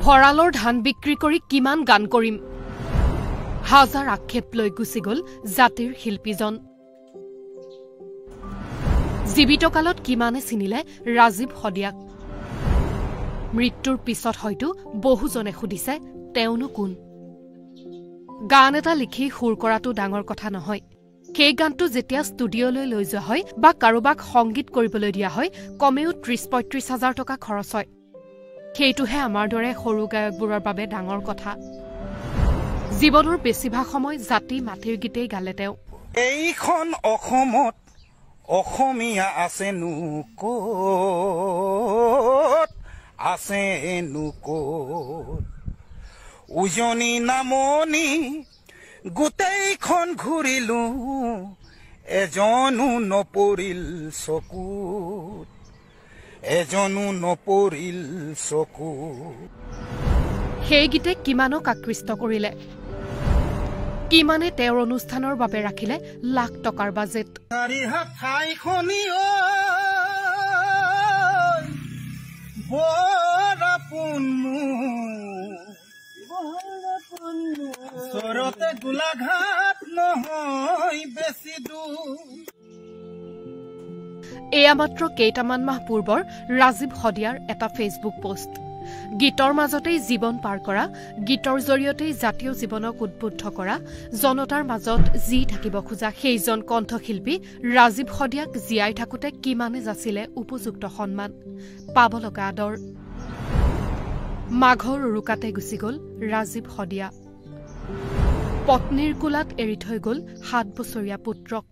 ভৰালৰ ধান বিক্ৰী কৰি কিমান গান কৰিম হাজাৰ আক্ষেপ লৈ গুচি গল জাতিৰ শিল্পীজন জীৱিত কালত কিমানে চিনিলে ৰাজীৱ হদিয়াক মৃত্যুৰ পিছত হয়তো বহুজনে সুধিছে তেওঁনো কোন গান এটা লিখি সুৰ কৰাটো ডাঙৰ কথা নহয় সেই গানটো যেতিয়া ষ্টুডিঅলৈ লৈ যোৱা হয় বা কাৰোবাক সংগীত কৰিবলৈ দিয়া হয় কমেও ৩০-৩৫ হাজাৰ টকা খৰচ হয় সেইটোহে আমাৰ দৰে সৰু গায়কবোৰৰ বাবে ডাঙৰ কথা জীৱনৰ বেছিভাগ সময় জাতি মাটিৰ গীতেই গালে তেওঁ এইখন অসমত অসমীয়া আছেনো ক'ত আছেনো ক'ত উজনি নামনি গোটেইখন ঘূৰিলো এজনো নপৰিল চকুত এজনো নপৰিল চকুত সেই গীতে কিমানক আকৃষ্ট কৰিলে কিমানে তেওঁৰ অনুষ্ঠানৰ বাবে ৰাখিলে লাখ টকাৰ বাজেট এয়া মাত্ৰ কেইটামান মাহ পূৰ্বৰ ৰাজীৱ হদিয়াৰ এটা ফেচবুক পোষ্ট গীতৰ মাজতেই জীৱন পাৰ কৰা গীতৰ জৰিয়তেই জাতীয় জীৱনক উদ্বুদ্ধ কৰা জনতাৰ মাজত জি থাকিব খোজা সেইজন কণ্ঠশিল্পী ৰাজীৱ হদিয়াক জীয়াই থাকোতে কিমানে যাচিলে উপযুক্ত সন্মান পাব লগা আদৰ মাঘৰ উৰুকাতে গুচি গল ৰাজীৱ হদিয়া পত্নীৰ কোলাত এৰি থৈ গল ৭ বছৰীয়া পুত্ৰক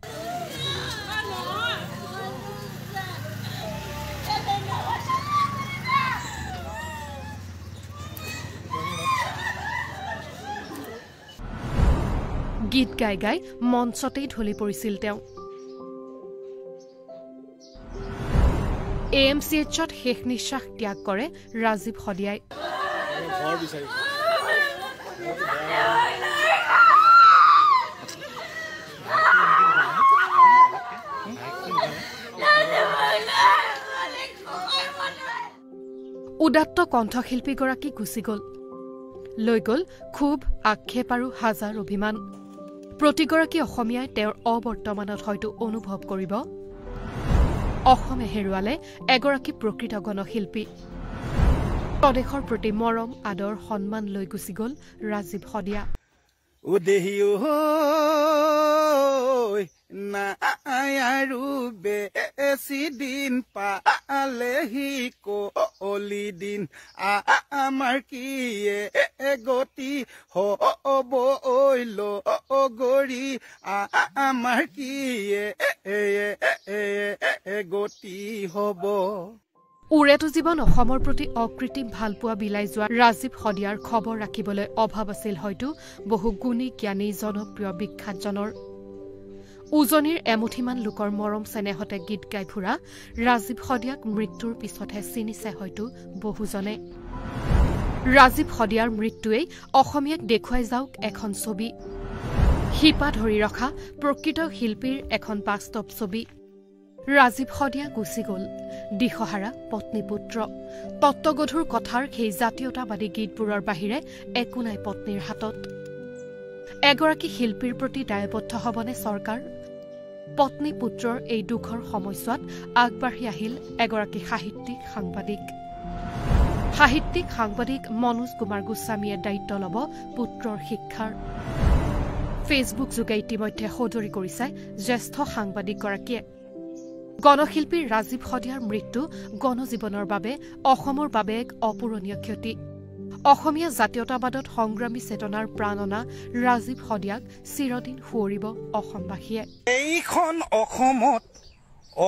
গীত গাই গাই মঞ্চতেই ঢলি পৰিছিল তেওঁ AMCHত শেষ নিশ্বাস ত্যাগ কৰে ৰাজীৱ হদিয়াই উদাত্ত কণ্ঠশিল্পীগৰাকী গুচি গল লৈ গল খুব আক্ষেপ আৰু হাজাৰ অভিমান প্ৰতিগৰাকী অসমীয়াই তেওঁৰ অবৰ্তমানত হয়তো অনুভৱ কৰিব অসমে হেৰুৱালে এগৰাকী প্ৰকৃত গণশিল্পী স্বদেশৰ প্ৰতি মৰম আদৰ সন্মান লৈ গুচি গল ৰাজীৱ হদিয়া আৰু বেছি দিন পালেহি কলি দিন আমাৰ কি গতি হ'ব গৰি আমাৰ কি গতি হ'ব উৰেটো জীৱন অসমৰ প্ৰতি অকৃত্ৰিম ভালপোৱা বিলাই যোৱা ৰাজীৱ হদিয়াৰ খবৰ ৰাখিবলৈ অভাৱ আছিল হয়তো বহু গুণী জ্ঞানী জনপ্ৰিয় বিখ্যাতজনৰ উজনিৰ এমুঠিমান লোকৰ মৰম চেনেহতে গীত গাই ফুৰা ৰাজীৱ হদিয়াক মৃত্যুৰ পিছতহে চিনিছে হয়তো বহুজনে ৰাজীৱ হদিয়াৰ মৃত্যুৱেই অসমীয়াক দেখুৱাই যাওক এখন ছবি শিপা ধৰি ৰখা প্ৰকৃত শিল্পীৰ এখন বাস্তৱ ছবি ৰাজীৱ হদিয়া গুচি গল দিশহাৰা পত্নী পুত্ৰ তত্ত্বগধুৰ কথাৰ সেই জাতীয়তাবাদী গীতবোৰৰ বাহিৰে একো নাই পত্নীৰ হাতত এগৰাকী শিল্পীৰ প্ৰতি দায়বদ্ধ হবনে চৰকাৰ পত্নী পুত্ৰৰ এই দুখৰ সময়ছোৱাত আগবাঢ়ি আহিল এগৰাকী সাহিত্যিক সাংবাদিক মনোজ কুমাৰ গোস্বামীয়ে দায়িত্ব লব পুত্ৰৰ শিক্ষাৰ ফেচবুক যোগে ইতিমধ্যে সদৰি কৰিছে জ্যেষ্ঠ সাংবাদিকগৰাকীয়ে গণশিল্পী ৰাজীৱ হদিয়াৰ মৃত্যু গণজীৱনৰ বাবে অসমৰ বাবে এক অপূৰণীয় ক্ষতি অসমীয়া জাতীয়তাবাদত সংগ্ৰামী চেতনাৰ প্ৰাণনা ৰাজীৱ হদিয়াক চিৰদিন সুঁৱৰিব অসমবাসীয়ে এইখন অসমত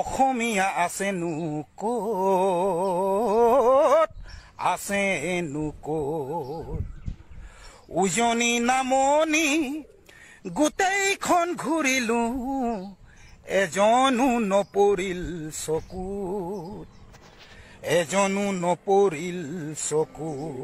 অসমীয়া আছেনো ক'ত আছেনো ক'ত উজনি নামনি গোটেইখন ঘূৰিলো এজনো নপৰিল চকুত এজনো নপৰিল চকুত